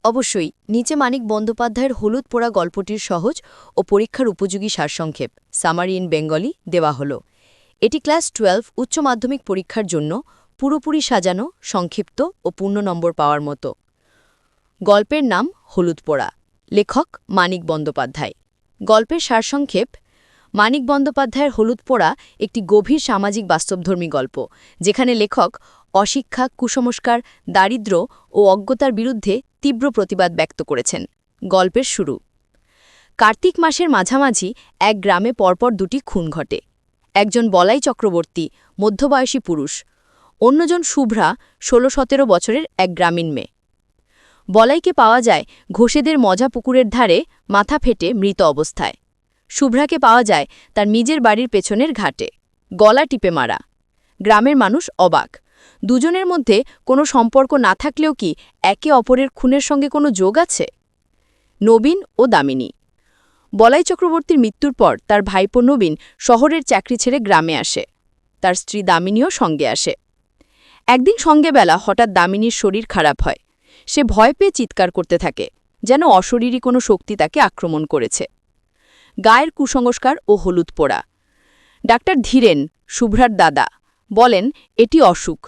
অবশ্যই নিচে মানিক বন্দ্যোপাধ্যায়ের হলুদ পোড়া গল্পটির সহজ ও পরীক্ষার উপযোগী সারসংক্ষেপ সামারি ইন বেঙ্গলি দেওয়া হল। এটি ক্লাস 12 উচ্চ মাধ্যমিক পরীক্ষার জন্য পুরোপুরি সাজানো, সংক্ষিপ্ত ও পূর্ণ নম্বর পাওয়ার মতো। গল্পের নাম হলুদ পোড়া, লেখক মানিক বন্দ্যোপাধ্যায়। গল্পের সারসংক্ষেপ: মানিক বন্দ্যোপাধ্যায়ের হলুদ পোড়া একটি গভীর সামাজিক বাস্তবধর্মী গল্প, যেখানে লেখক অশিক্ষা, কুসংস্কার, দারিদ্র্য ও অজ্ঞতার বিরুদ্ধে তীব্র প্রতিবাদ ব্যক্ত করেছেন। গল্পের শুরু: কার্তিক মাসের মাঝামাঝি এক গ্রামে পরপর দুটি খুন ঘটে। একজন বলাই চক্রবর্তী, মধ্যবয়সী পুরুষ; অন্যজন শুভ্রা, 16-17 বছরের এক গ্রামীণ মেয়ে। বলাইকে পাওয়া যায় ঘোষেদের মজা পুকুরের ধারে, মাথা ফেটে মৃত অবস্থায়। শুভ্রাকে পাওয়া যায় তার নিজের বাড়ির পেছনের ঘাটে, গলা টিপে মারা। গ্রামের মানুষ অবাক। দুজনের মধ্যে কোনো সম্পর্ক না থাকলেও কি একে অপরের খুনের সঙ্গে কোনো যোগ আছে? নবীন ও দামিনী: বলাই চক্রবর্তীর মৃত্যুর পর তার ভাইপো নবীন শহরের চাকরি ছেড়ে গ্রামে আসে। তার স্ত্রী দামিনীও সঙ্গে আসে। একদিন সঙ্গেবেলা হঠাৎ দামিনীর শরীর খারাপ হয়। সে ভয় পেয়ে চিৎকার করতে থাকে, যেন অশরীরী কোনো শক্তি তাকে আক্রমণ করেছে। গায়ের কুসংস্কার ও হলুদ পোড়া। ডাক্তার ধীরেন, শুভ্রার দাদা, বলেন এটি অসুখ,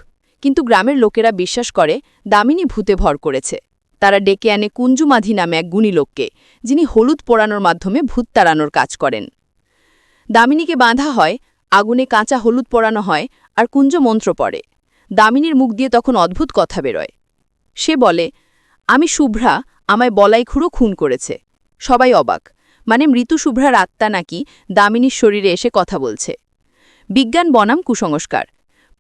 কিন্তু গ্রামের লোকেরা বিশ্বাস করে দামিনী ভূতে ভর করেছে। তারা ডেকে আনে কুঞ্জুমাধি নামে এক গুণী লোককে, যিনি হলুদ পোড়ানোর মাধ্যমে ভূত তাড়ানোর কাজ করেন। দামিনীকে বাঁধা হয়, আগুনে কাঁচা হলুদ পোড়ানো হয়, আর কুঞ্জ মন্ত্র পড়ে। দামিনীর মুখ দিয়ে তখন অদ্ভুত কথা বেরোয়। সে বলে, আমি শুভ্রা, আমায় বলাই খুঁড়ো খুন করেছে। সবাই অবাক, মানে মৃত্যু শুভ্রার আত্মা নাকি দামিনীর শরীরে এসে কথা বলছে। বিজ্ঞান বনাম কুসংস্কার।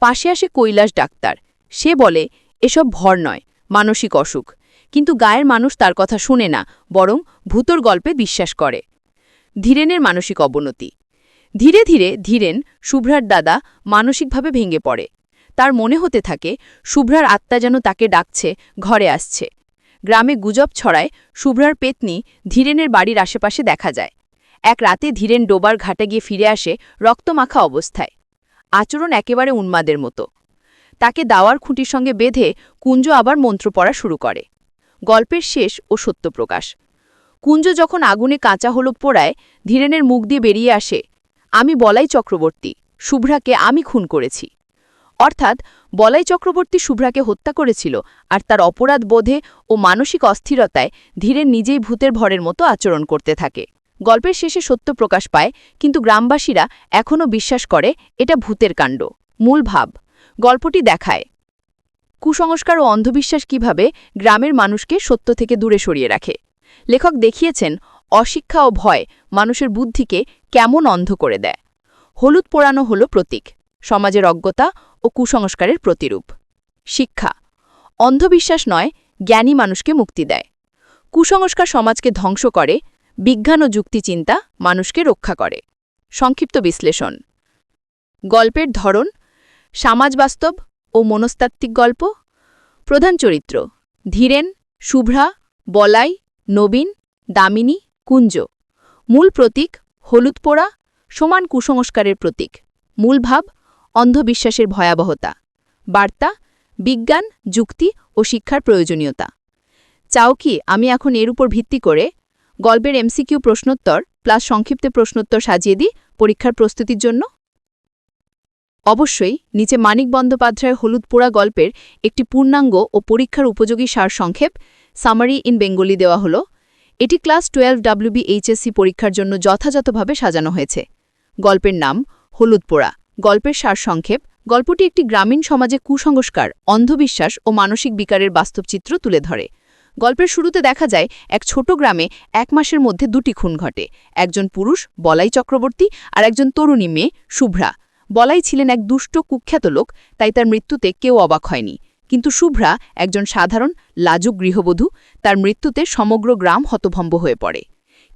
পাশে আসে কৈলাস ডাক্তার। সে বলে এসব ভর নয়, মানসিক অসুখ। কিন্তু গায়ের মানুষ তার কথা শুনে না, বরং ভূতর গল্পে বিশ্বাস করে। ধীরেনের মানসিক অবনতি। ধীরে ধীরে ধীরেন, শুভ্রার দাদা, মানসিকভাবে ভেঙে পড়ে। তার মনে হতে থাকে শুভ্রার আত্মা যেন তাকে ডাকছে, ঘরে আসছে। গ্রামে গুজব ছড়ায় শুভ্রার পেতনি ধীরেনের বাড়ির আশেপাশে দেখা যায়। এক রাতে ধীরেন ডোবার ঘাটে গিয়ে ফিরে আসে রক্তমাখা অবস্থায়। আচরণ একেবারে উন্মাদের মতো। তাকে দাওয়ার খুঁটির সঙ্গে বেঁধে কুঞ্জ আবার মন্ত্র পড়া শুরু করে। গল্পের শেষ ও সত্যপ্রকাশ। কুঞ্জ যখন আগুনে কাঁচা হলুদ পোড়ায়, ধীরেনের মুখ দিয়ে বেরিয়ে আসে, আমি বলাই চক্রবর্তী, শুভ্রাকে আমি খুন করেছি। অর্থাৎ বলাই চক্রবর্তী শুভ্রাকে হত্যা করেছিল, আর তার অপরাধ বোধে ও মানসিক অস্থিরতায় ধীরেন নিজেই ভূতের ভরের মতো আচরণ করতে থাকে। গল্পের শেষে সত্য প্রকাশ পায়, কিন্তু গ্রামবাসীরা এখনও বিশ্বাস করে এটা ভূতের কাণ্ড। মূল ভাব: গল্পটি দেখায় কুসংস্কার ও অন্ধবিশ্বাস কিভাবে গ্রামের মানুষকে সত্য থেকে দূরে সরিয়ে রাখে। লেখক দেখিয়েছেন অশিক্ষা ও ভয় মানুষের বুদ্ধিকে কেমন অন্ধ করে দেয়। হলুদ পোড়ানো হল প্রতীক, সমাজের অজ্ঞতা ও কুসংস্কারের প্রতিরূপ। শিক্ষা: অন্ধবিশ্বাস নয়, জ্ঞানী মানুষকে মুক্তি দেয়। কুসংস্কার সমাজকে ধ্বংস করে, বিজ্ঞান ও যুক্তিচিন্তা মানুষকে রক্ষা করে। সংক্ষিপ্ত বিশ্লেষণ: গল্পের ধরন সমাজ বাস্তব ও মনস্তাত্ত্বিক গল্প। প্রধান চরিত্র ধীরেন, শুভ্রা, বলাই, নবীন, দামিনী, কুঞ্জ। মূল প্রতীক হলুদ পোড়া, সমান কুসংস্কারের প্রতীক। মূল ভাব: অন্ধবিশ্বাসের ভয়াবহতা। বার্তা: বিজ্ঞান, যুক্তি ও শিক্ষার প্রয়োজনীয়তা। চাও কি আমি এখন এর উপর ভিত্তি করে গল্পের এমসিকিউ প্রশ্নোত্তর প্লাস সংক্ষিপ্ত প্রশ্নোত্তর সাজিয়ে দিই পরীক্ষার প্রস্তুতির জন্য? অবশ্যই নিচে মানিক বন্দ্যোপাধ্যায়ের হলুদ পোড়া গল্পের একটি পূর্ণাঙ্গ ও পরীক্ষার উপযোগী সারসংক্ষেপ সামারি ইন বেঙ্গলি দেওয়া হল। এটি ক্লাস 12 WBHSC পরীক্ষার জন্য যথাযথভাবে সাজানো হয়েছে। গল্পের নাম হলুদ পোড়া। গল্পের সারসংক্ষেপ: গল্পটি একটি গ্রামীণ সমাজে কুসংস্কার, অন্ধবিশ্বাস ও মানসিক বিকারের বাস্তবচিত্র তুলে ধরে। গল্পের শুরুতে দেখা যায় এক ছোট গ্রামে 1 মাসের মধ্যে 2টি খুন ঘটে। একজন পুরুষ, বলাই চক্রবর্তী, আর একজন তরুণী মেয়ে, শুভ্রা। বলাই ছিলেন এক দুষ্ট কুখ্যাত লোক, তাই তার মৃত্যুতে কেউ অবাক হয়নি। কিন্তু শুভ্রা একজন সাধারণ লাজুক গৃহবধূ, তার মৃত্যুতে সমগ্র গ্রাম হতভম্ব হয়ে পড়ে।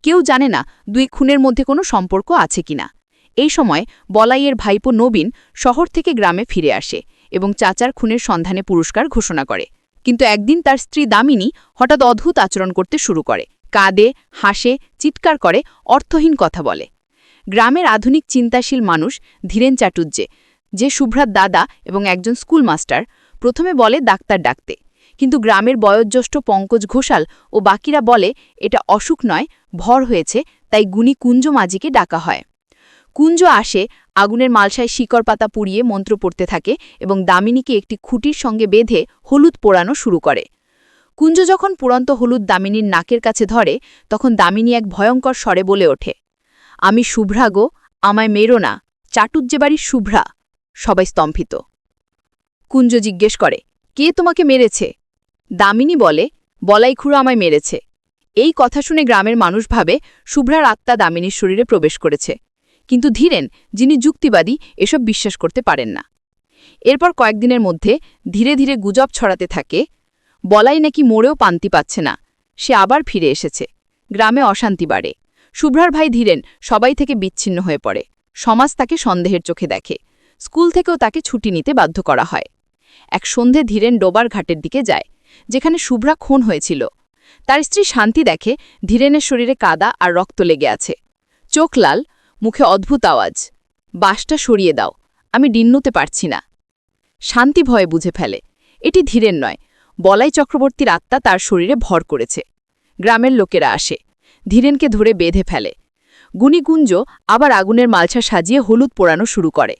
কেউ জানে না 2 খুনের মধ্যে কোনো সম্পর্ক আছে কিনা। এই সময় বলাইয়ের ভাইপো নবীন শহর থেকে গ্রামে ফিরে আসে এবং চাচার খুনের সন্ধানে পুরস্কার ঘোষণা করে। কিন্তু একদিন তার স্ত্রী দামিনী হঠাৎ অদ্ভুত আচরণ করতে শুরু করে, কাঁদে, হাসে, চিৎকার করে, অর্থহীন কথা বলে। গ্রামের আধুনিক চিন্তাশীল মানুষ ধীরেন চাটুর্যে, যে শুভ্রার দাদা এবং একজন স্কুল মাস্টার, প্রথমে বলে ডাক্তার ডাকতে, কিন্তু গ্রামের বয়োজ্যেষ্ঠ পঙ্কজ ঘোষাল ও বাকিরা বলে এটা অসুখ নয়, ভর হয়েছে, তাই গুণী কুঞ্জ মাঝিকে ডাকা হয়। কুঞ্জ আসে, আগুনের মালসায় শিকড় পাতা পুড়িয়ে মন্ত্র পড়তে থাকে এবং দামিনীকে একটি খুঁটির সঙ্গে বেঁধে হলুদ পোড়ানো শুরু করে। কুঞ্জ যখন পুরন্ত হলুদ দামিনীর নাকের কাছে ধরে, তখন দামিনী এক ভয়ঙ্কর স্বরে বলে ওঠে, আমি শুভ্রা গো, আমায় মেরো না, চাটুজ্জে বাড়ির শুভ্রা। সবাই স্তম্ভিত। কুঞ্জ জিজ্ঞেস করে, কে তোমাকে মেরেছে? দামিনী বলে, বলাইখুড়ো আমায় মেরেছে। এই কথা শুনে গ্রামের মানুষ ভাবে শুভ্রার আত্মা দামিনীর শরীরে প্রবেশ করেছে। কিন্তু ধীরেন, যিনি যুক্তিবাদী, এসব বিশ্বাস করতে পারেন না। এরপর কয়েকদিনের মধ্যে ধীরে ধীরে গুজব ছড়াতে থাকে, বলাই নাকি মরেও পান্তি পাচ্ছে না, সে আবার ফিরে এসেছে। গ্রামে অশান্তি বাড়ে। শুভ্রার ভাই ধীরেন সবাই থেকে বিচ্ছিন্ন হয়ে পড়ে। সমাজ তাকে সন্দেহের চোখে দেখে। স্কুল থেকেও তাকে ছুটি নিতে বাধ্য করা হয়। এক সন্ধে ধীরেন ডোবার ঘাটের দিকে যায়, যেখানে শুভ্রা খুন হয়েছিল। তার স্ত্রী শান্তি দেখে ধীরেনের শরীরে কাদা আর রক্ত লেগে আছে। চোখ লাল, মুখে অদ্ভুত আওয়াজ, বাঁশটা সরিয়ে দাও, আমি ডিন্নুতে পারছি না। শান্তি ভয়ে বুঝে ফেলে এটি ধীরেন নয়, বলাই চক্রবর্তীর আত্মা তার শরীরে ভর করেছে। গ্রামের লোকেরা আসে, ধীরেনকে ধরে বেঁধে ফেলে। গুণীকুঞ্জ আবার আগুনের মালসা সাজিয়ে হলুদ পোড়ানো শুরু করে।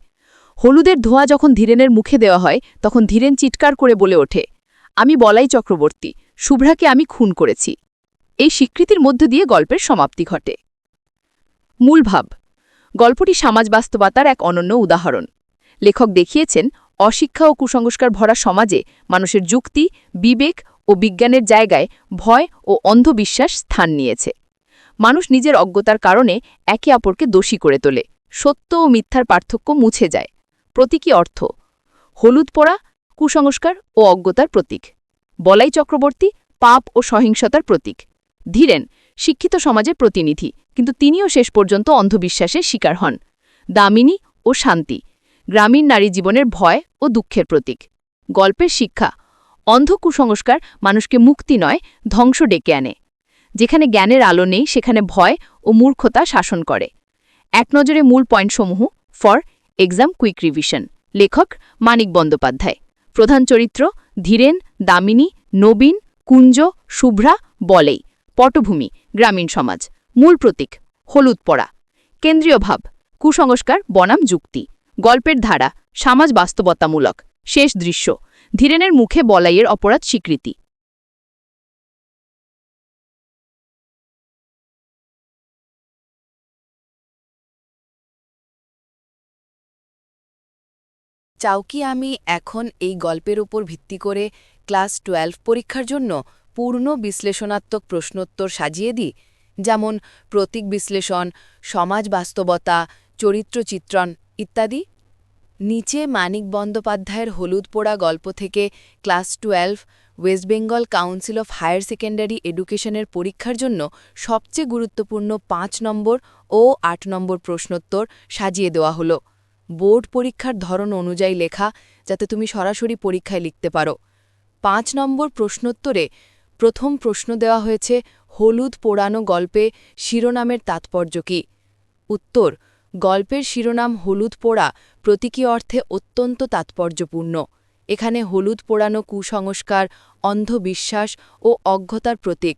হলুদের ধোঁয়া যখন ধীরেনের মুখে দেওয়া হয়, তখন ধীরেন চিৎকার করে বলে ওঠে, আমি বলাই চক্রবর্তী, শুভ্রাকে আমি খুন করেছি। এই স্বীকৃতির মধ্য দিয়ে গল্পের সমাপ্তি ঘটে। মূল ভাব, গল্পটি সমাজ বাস্তবতার এক অনন্য উদাহরণ। লেখক দেখিয়েছেন অশিক্ষা ও কুসংস্কার ভরা সমাজে মানুষের যুক্তি, বিবেক ও বিজ্ঞানের জায়গায় ভয় ও অন্ধবিশ্বাস স্থান নিয়েছে। মানুষ নিজের অজ্ঞতার কারণে একে অপরকে দোষী করে তোলে। সত্য ও মিথ্যার পার্থক্য মুছে যায়। প্রতীকী অর্থ, হলুদ পোড়া কুসংস্কার ও অজ্ঞতার প্রতীক। বলাই চক্রবর্তী পাপ ও সহিংসতার প্রতীক। ধীরেন শিক্ষিত সমাজের প্রতিনিধি, কিন্তু তিনিও শেষ পর্যন্ত অন্ধবিশ্বাসের শিকার হন। দামিনী ও শান্তি গ্রামীণ নারী জীবনের ভয় ও দুঃখের প্রতীক। গল্পের শিক্ষা, অন্ধ কুসংস্কার মানুষকে মুক্তি নয়, ধ্বংস ডেকে আনে। যেখানে জ্ঞানের আলো নেই, সেখানে ভয় ও মূর্খতা শাসন করে। এক নজরে মূল পয়েন্টসমূহ ফর এক্সাম কুইক রিভিশন। লেখক মানিক বন্দ্যোপাধ্যায়। প্রধান চরিত্র ধীরেন, দামিনী, নবীন, কুঞ্জ, শুভ্রা, বলেই। পটভূমি গ্রামীণ সমাজ। মূল প্রতীক হলুদ পড়া। কেন্দ্রীয় ভাব কুসংস্কার বনাম যুক্তি। গল্পের ধারা সমাজ বাস্তবতামূলক। শেষ দৃশ্য ধীরেনের মুখে বলাইয়ের অপরাধ স্বীকৃতি। চাও কি আমি এখন এই গল্পের উপর ভিত্তি করে ক্লাস 12 পরীক্ষার জন্য পূর্ণ বিশ্লেষণাত্মক প্রশ্নোত্তর সাজিয়ে দিই, যেমন প্রতীক বিশ্লেষণ, সমাজ বাস্তবতা, চরিত্র চিত্রণ ইত্যাদি? নিচে মানিক বন্দ্যোপাধ্যায়ের হলুদ পোড়া গল্প থেকে class 12 West Bengal council of higher secondary এডুকেশনের পরীক্ষার জন্য সবচেয়ে গুরুত্বপূর্ণ 5 নম্বর ও 8 নম্বর প্রশ্নোত্তর সাজিয়ে দেওয়া হলো। বোর্ড পরীক্ষার ধরন অনুযায়ী লেখা, যাতে তুমি সরাসরি পরীক্ষায় লিখতে পারো। 5 নম্বর প্রশ্নোত্তরে প্রথম প্রশ্ন দেওয়া হয়েছে, হলুদ পোড়ানো গল্পে শিরোনামের তাৎপর্য কী? উত্তর, গল্পের শিরোনাম হলুদ পোড়া প্রতীকী অর্থে অত্যন্ত তাৎপর্যপূর্ণ। এখানে হলুদ পোড়ানো কুসংস্কার, অন্ধবিশ্বাস ও অজ্ঞতার প্রতীক।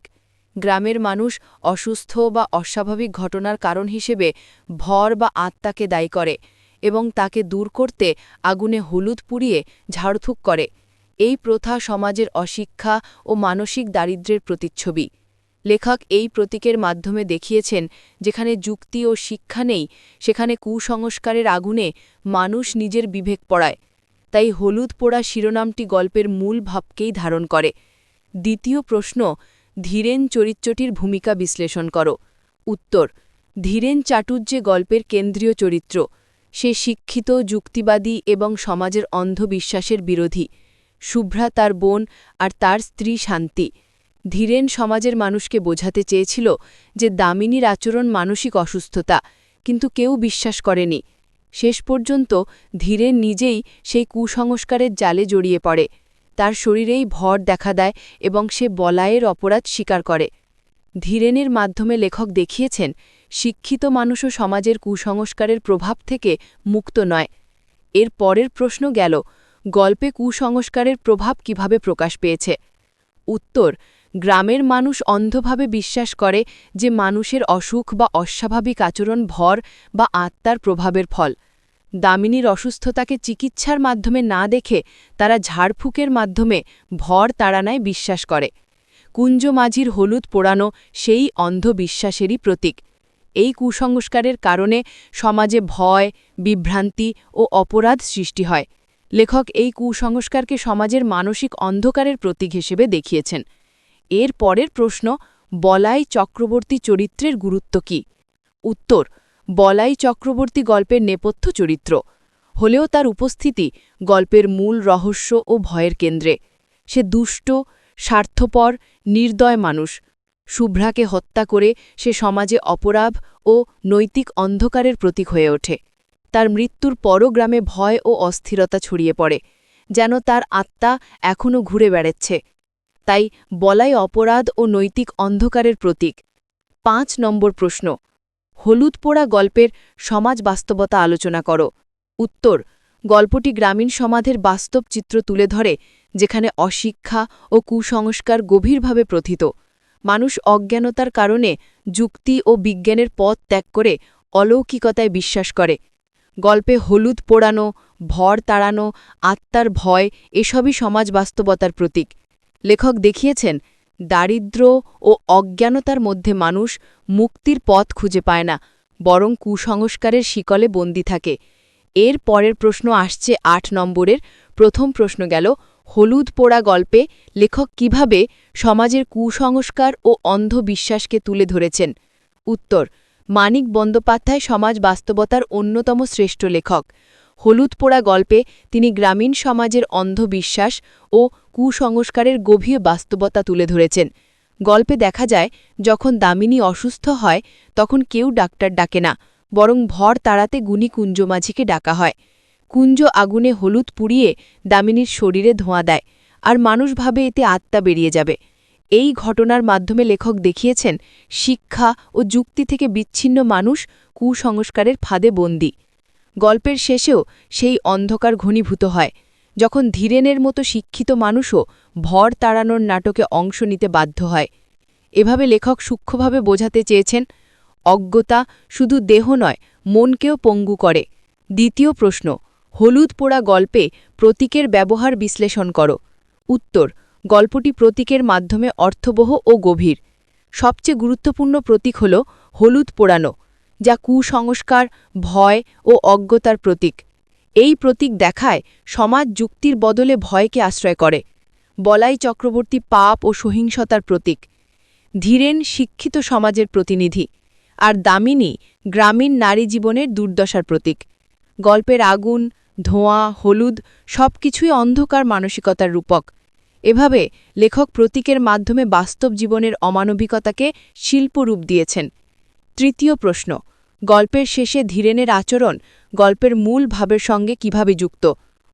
গ্রামের মানুষ অসুস্থ বা অস্বাভাবিক ঘটনার কারণ হিসেবে ভর বা আত্মাকে দায়ী করে এবং তাকে দূর করতে আগুনে হলুদ পুড়িয়ে ঝাড়ফুঁক করে। এই প্রথা সমাজের অশিক্ষা ও মানসিক দারিদ্র্যের প্রতিচ্ছবি। লেখক এই প্রতীকের মাধ্যমে দেখিয়েছেন, যেখানে যুক্তি ও শিক্ষা নেই, সেখানে কুসংস্কারের আগুনে মানুষ নিজের বিবেক পড়ায়। তাই হলুদ পোড়া শিরোনামটি গল্পের মূল ভাবকেই ধারণ করে। দ্বিতীয় প্রশ্ন, ধীরেন চরিত্রটির ভূমিকা বিশ্লেষণ করো। উত্তর, ধীরেন চাটুজ্জে গল্পের কেন্দ্রীয় চরিত্র। সে শিক্ষিত, যুক্তিবাদী এবং সমাজের অন্ধবিশ্বাসের বিরোধী। শুভ্রা তার বোন আর তার স্ত্রী শান্তি। ধীরেন সমাজের মানুষকে বোঝাতে চেয়েছিল যে দামিনীর আচরণ মানসিক অসুস্থতা, কিন্তু কেউ বিশ্বাস করেনি। শেষ পর্যন্ত ধীরেন নিজেই সেই কুসংস্কারের জালে জড়িয়ে পড়ে। তার শরীরেই ভর দেখা দেয় এবং সে বলাইয়ের অপরাধ স্বীকার করে। ধীরেনের মাধ্যমে লেখক দেখিয়েছেন, শিক্ষিত মানুষও সমাজের কুসংস্কারের প্রভাব থেকে মুক্ত নয়। এর পরের প্রশ্ন গেল, গল্পে কুসংস্কারের প্রভাব কিভাবে প্রকাশ পেয়েছে? উত্তর গ্রামের মানুষ অন্ধভাবে বিশ্বাস করে যে মানুষের অসুখ বা অস্বাভাবিক আচরণ ভর বা আত্মার প্রভাবের ফল। দামিনীর অসুস্থতাকে চিকিৎসার মাধ্যমে না দেখে তারা ঝাড়ফুঁকের মাধ্যমে ভর তাড়ানায় বিশ্বাস করে। কুঞ্জ মাঝির হলুদ পোড়ানো সেই অন্ধবিশ্বাসেরই প্রতীক। এই কুসংস্কারের কারণে সমাজে ভয়, বিভ্রান্তি ও অপরাধ সৃষ্টি হয়। লেখক এই কুসংস্কারকে সমাজের মানসিক অন্ধকারের প্রতীক হিসেবে দেখিয়েছেন। এর পরের প্রশ্ন, বলাই চক্রবর্তী চরিত্রের গুরুত্ব কী? উত্তর বলাই চক্রবর্তী গল্পের নেপথ্য চরিত্র হলেও তার উপস্থিতি গল্পের মূল রহস্য ও ভয়ের কেন্দ্রে। সে দুষ্ট, স্বার্থপর, নির্দয় মানুষ। শুভ্রাকে হত্যা করে সে সমাজে অপরাধ ও নৈতিক অন্ধকারের প্রতীক হয়ে ওঠে। তার মৃত্যুর পরও গ্রামে ভয় ও অস্থিরতা ছড়িয়ে পড়ে, যেন তার আত্মা এখনও ঘুরে বেড়াচ্ছে। তাই বলাই অপরাধ ও নৈতিক অন্ধকারের প্রতীক। ৫ নম্বর প্রশ্ন, হলুদ পোড়া গল্পের সমাজ বাস্তবতা আলোচনা করো। উত্তর গল্পটি গ্রামীণ সমাজের বাস্তব চিত্র তুলে ধরে, যেখানে অশিক্ষা ও কুসংস্কার গভীরভাবে প্রথিত। মানুষ অজ্ঞানতার কারণে যুক্তি ও বিজ্ঞানের পথ ত্যাগ করে অলৌকিকতায় বিশ্বাস করে। গল্পে হলুদ পোড়ানো, ভর তাড়ানো, আত্মার ভয় এসবই সমাজ বাস্তবতার প্রতীক। লেখক দেখিয়েছেন দারিদ্র্য ও অজ্ঞানতার মধ্যে মানুষ মুক্তির পথ খুঁজে পায় না, বরং কুসংস্কারের শিকলে বন্দী থাকে। এর পরের প্রশ্ন আসছে ৮ নম্বরের। প্রথম প্রশ্ন গেল, হলুদ পোড়া গল্পে লেখক কিভাবে সমাজের কুসংস্কার ও অন্ধবিশ্বাসকে তুলে ধরেছেন? উত্তর মানিক বন্দ্যোপাধ্যায় সমাজ বাস্তবতার অন্যতম শ্রেষ্ঠ লেখক। হলুদ পোড়া গল্পে তিনি গ্রামীণ সমাজের অন্ধবিশ্বাস ও কুসংস্কারের গভীর বাস্তবতা তুলে ধরেছেন। গল্পে দেখা যায়, যখন দামিনী অসুস্থ হয় তখন কেউ ডাক্তার ডাকে না, বরং ভর তাড়াতে গুণী কুঞ্জ মাঝিকে ডাকা হয়। কুঞ্জ আগুনে হলুদ পুড়িয়ে দামিনীর শরীরে ধোঁয়া দেয়, আর মানুষ ভাবে এতে আত্মা বেরিয়ে যাবে। এই ঘটনার মাধ্যমে লেখক দেখিয়েছেন শিক্ষা ও যুক্তি থেকে বিচ্ছিন্ন মানুষ কুসংস্কারের ফাঁদে বন্দী। গল্পের শেষেও সেই অন্ধকার ঘনীভূত হয়, যখন ধীরেনের মতো শিক্ষিত মানুষও ভর তাড়ানোর নাটকে অংশ নিতে বাধ্য হয়। এভাবে লেখক সূক্ষ্মভাবে বোঝাতে চেয়েছেন, অজ্ঞতা শুধু দেহ নয়, মনকেও পঙ্গু করে। দ্বিতীয় প্রশ্ন, হলুদ পোড়া গল্পে প্রতীকের ব্যবহার বিশ্লেষণ করো। উত্তর গল্পটি প্রতীকের মাধ্যমে অর্থবহ ও গভীর। সবচেয়ে গুরুত্বপূর্ণ প্রতীক হল হলুদ পোড়ানো, যা কুসংস্কার, ভয় ও অজ্ঞতার প্রতীক। এই প্রতীক দেখায় সমাজ যুক্তির বদলে ভয়কে আশ্রয় করে। বলাই চক্রবর্তী পাপ ও সহিংসতার প্রতীক। ধীরেন শিক্ষিত সমাজের প্রতিনিধি, আর দামিনী গ্রামীণ নারী জীবনের দুর্দশার প্রতীক। গল্পের আগুন, ধোঁয়া, হলুদ সবকিছুই অন্ধকার মানসিকতার রূপক। এভাবে লেখক প্রতীকের মাধ্যমে বাস্তব জীবনের অমানবিকতাকে শিল্পরূপ দিয়েছেন। তৃতীয় প্রশ্ন, গল্পের শেষে ধীরেনের আচরণ গল্পের মূল ভাবের সঙ্গে কিভাবে যুক্ত?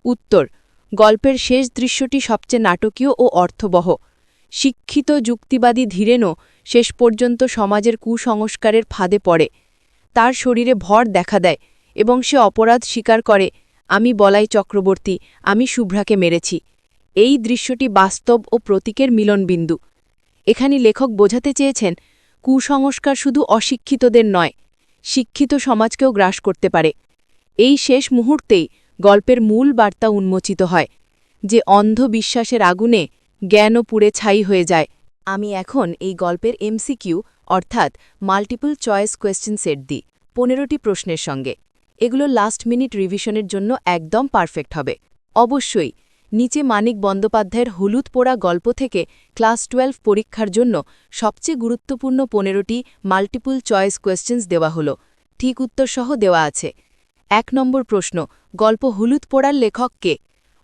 উত্তর গল্পের শেষ দৃশ্যটি সবচেয়ে নাটকীয় ও অর্থবহ। শিক্ষিত যুক্তিবাদী ধীরেনও শেষ পর্যন্ত সমাজের কুসংস্কারের ফাঁদে পড়ে। তার শরীরে ভর দেখা দেয় এবং সে অপরাধ স্বীকার করে, আমি বলাই চক্রবর্তী, আমি শুভ্রাকে মেরেছি। এই দৃশ্যটি বাস্তব ও প্রতীকের মিলনবিন্দু। এখানে লেখক বোঝাতে চেয়েছেন, কুসংস্কার শুধু অশিক্ষিতদের নয়, শিক্ষিত সমাজকেও গ্রাস করতে পারে। এই শেষ মুহূর্তেই গল্পের মূল বার্তা উন্মোচিত হয়, যে অন্ধবিশ্বাসের আগুনে জ্ঞানও পুড়ে ছাই হয়ে যায়। আমি এখন এই গল্পের এমসিকিউ অর্থাৎ মাল্টিপল চয়েস কোয়েশ্চেন সেট দিই 15টি প্রশ্নের সঙ্গে। এগুলো লাস্ট মিনিট রিভিশনের জন্য একদম পারফেক্ট হবে। অবশ্যই নিচে মানিক বন্দ্যোপাধ্যায়ের হলুদ পোড়া গল্প থেকে ক্লাস 12 পরীক্ষার জন্য সবচেয়ে গুরুত্বপূর্ণ 15টি মাল্টিপল চয়েস কোয়েশ্চেন্স দেওয়া হলো, ঠিক উত্তর সহ দেওয়া আছে। 1 নম্বর প্রশ্ন, গল্প হলুদ পোড়ার লেখক কে?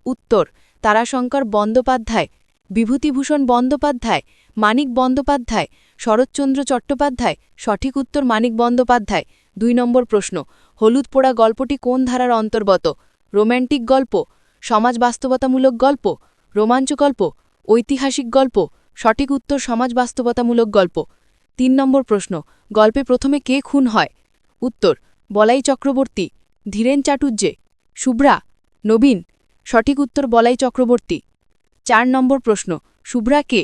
উত্তর তারাশঙ্কর বন্দ্যোপাধ্যায়, বিভূতিভূষণ বন্দ্যোপাধ্যায়, মানিক বন্দ্যোপাধ্যায়, শরৎচন্দ্র চট্টোপাধ্যায়। সঠিক উত্তর মানিক বন্দ্যোপাধ্যায়। 2 নম্বর প্রশ্ন, হলুদ পোড়া গল্পটি কোন ধারার অন্তর্গত? রোম্যান্টিক গল্প, সমাজ বাস্তবতামূলক গল্প, রোমাঞ্চ গল্প, ঐতিহাসিক গল্প। সঠিক উত্তর সমাজ বাস্তবতামূলক গল্প। 3 নম্বর প্রশ্ন, গল্পে প্রথমে কে খুন হয়? উত্তর বলাই চক্রবর্তী, ধীরেন চাটুর্যে, শুভ্রা, নবীন। সঠিক উত্তর বলাই চক্রবর্তী। 4 নম্বর প্রশ্ন, শুভ্রা কে?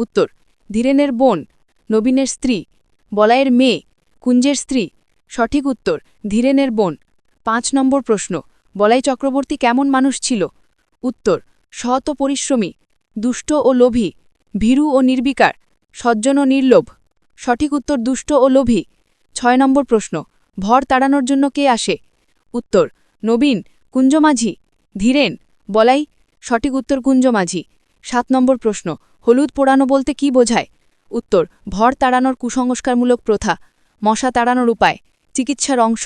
উত্তর ধীরেনের বোন, নবীনের স্ত্রী, বলাইয়ের মেয়ে, কুঞ্জের স্ত্রী। সঠিক উত্তর ধীরেনের বোন। ৫ নম্বর প্রশ্ন, বলাই চক্রবর্তী কেমন মানুষ ছিল? উত্তর সৎ ও পরিশ্রমী, দুষ্ট ও লোভী, ভীরু ও নির্বিকার, সজ্জন ও নির্লোভ। সঠিক উত্তর দুষ্ট ও লোভী। ৬ নম্বর প্রশ্ন, ভর তাড়ানোর জন্য কে আসে? উত্তর নবীন, কুঞ্জমাঝি, ধীরেন, বলাই। সঠিক উত্তর কুঞ্জমাঝি। ৭ নম্বর প্রশ্ন, হলুদ পোড়ানো বলতে কি বোঝায়? উত্তর ভর তাড়ানোর কুসংস্কারমূলক প্রথা, মশা তাড়ানোর উপায়, চিকিৎসার অংশ,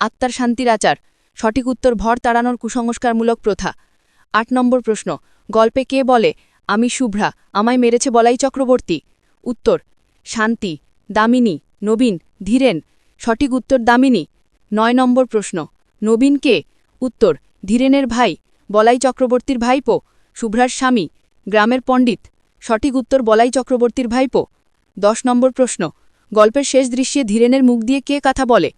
আত্মার শান্তির আচার। সঠিক উত্তর ভর তাড়ানোর কুসংস্কারমূলক প্রথা। ৮ নম্বর প্রশ্ন, গল্পে কে বলে আমি শুভ্রা, আমায় মেরেছে বলাই চক্রবর্তী? উত্তর শান্তি, দামিনী, নবীন, ধীরেন। সঠিক উত্তর দামিনী। ৯ নম্বর প্রশ্ন, নবীন কে? উত্তর ধীরেনের ভাই, বলাই চক্রবর্তীর ভাইপো, শুভ্রার স্বামী, গ্রামের পণ্ডিত। সঠিক উত্তর বলাই চক্রবর্তীর ভাইপো। ১০ নম্বর প্রশ্ন, গল্পের শেষ দৃশ্যে ধীরেনের মুখ দিয়ে কে কথা বলে?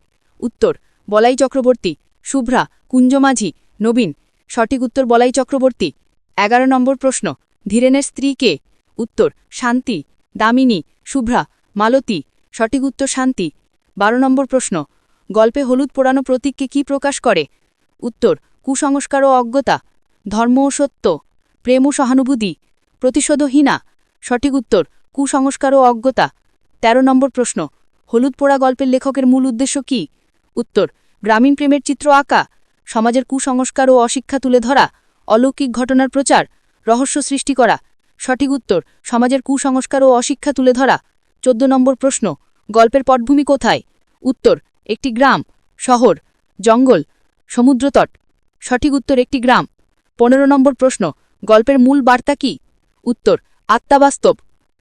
উত্তর বলাই চক্রবর্তী, শুভ্রা, কুঞ্জমাঝি, নবীন। সঠিক উত্তর বলাই চক্রবর্তী। ১১ নম্বর প্রশ্ন, ধীরেনের স্ত্রী কে? উত্তর শান্তি, দামিনী, শুভ্রা, মালতী। সঠিক উত্তর শান্তি। ১২ নম্বর প্রশ্ন, গল্পে হলুদ পোড়ানো প্রতীককে কি প্রকাশ করে? উত্তর কুসংস্কার ও অজ্ঞতা, ধর্ম ও সত্য, প্রেম ও সহানুভূতি, প্রতিশোধহীনা। সঠিক উত্তর কুসংস্কার ও অজ্ঞতা। ১৩ নম্বর প্রশ্ন, হলুদ পোড়া গল্পের লেখকের মূল উদ্দেশ্য কি? উত্তর গ্রামীণ প্রেমের চিত্র আঁকা, সমাজের কুসংস্কার ও অশিক্ষা তুলে ধরা, অলৌকিক ঘটনার প্রচার, রহস্য সৃষ্টি করা। সঠিক উত্তর সমাজের কুসংস্কার ও অশিক্ষা তুলে ধরা। ১৪ নম্বর প্রশ্ন, গল্পের পটভূমি কোথায়? উত্তর একটি গ্রাম, শহর, জঙ্গল, সমুদ্রতট। সঠিক উত্তর একটি গ্রাম। ১৫ নম্বর প্রশ্ন, গল্পের মূল বার্তা কি? উত্তর আত্মাবাস্তব।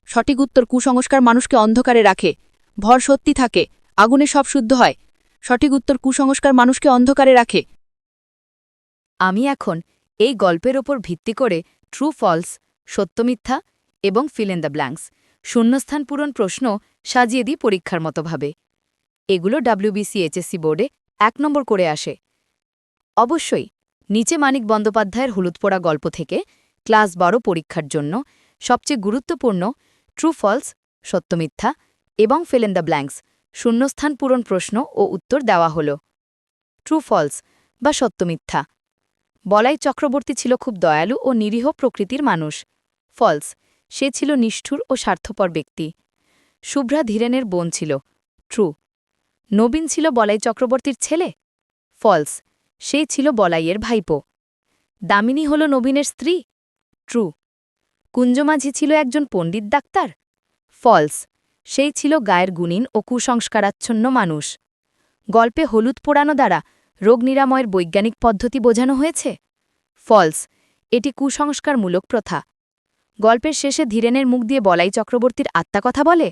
সঠিক উত্তর কুসংস্কার মানুষকে অন্ধকারে রাখে, ভর সত্যি থাকে, আগুনে সব শুদ্ধ হয়। সঠিক উত্তর কুসংস্কার মানুষকে অন্ধকারে রাখে। আমি এখন এই গল্পের ওপর ভিত্তি করে ট্রু ফলস, সত্যমিথ্যা এবং ফিল ইন দ্য ব্ল্যাঙ্কস শূন্যস্থান পূরণ প্রশ্ন সাজিয়ে দিই পরীক্ষার মতোভাবে। এগুলো WBC-HSC বোর্ডে ১ নম্বর করে আসে। অবশ্যই নিচে মানিক বন্দ্যোপাধ্যায়ের হলুদ পোড়া গল্প থেকে ক্লাস ১২ পরীক্ষার জন্য সবচেয়ে গুরুত্বপূর্ণ ট্রু ফলস, সত্যমিথ্যা এবং ফিল ইন দ্য ব্ল্যাঙ্কস শূন্যস্থান পূরণ প্রশ্ন ও উত্তর দেওয়া হল। ট্রু ফলস বা সত্যমিথ্যা, বলাই চক্রবর্তী ছিল খুব দয়ালু ও নিরীহ প্রকৃতির মানুষ। ফলস, সে ছিল নিষ্ঠুর ও স্বার্থপর ব্যক্তি। শুভ্রা ধীরেনের বোন ছিল। ট্রু। নবীন ছিল বলাই চক্রবর্তীর ছেলে। ফলস, সে ছিল বলাইয়ের ভাইপো। দামিনী হল নবীনের স্ত্রী। ট্রু। কুঞ্জমাঝি ছিল একজন পণ্ডিত ডাক্তার। ফলস, সেই ছিল গায়ের গুণিন ও কুসংস্কারাচ্ছন্ন মানুষ। গল্পে হলুদ পোড়ানো দ্বারা রোগ নিরাময়ের বৈজ্ঞানিক পদ্ধতি বোঝানো হয়েছে। ফলস, এটি কুসংস্কারমূলক প্রথা। গল্পের শেষে ধীরেনের মুখ দিয়ে বলাই চক্রবর্তীর আত্মা কথা বলে।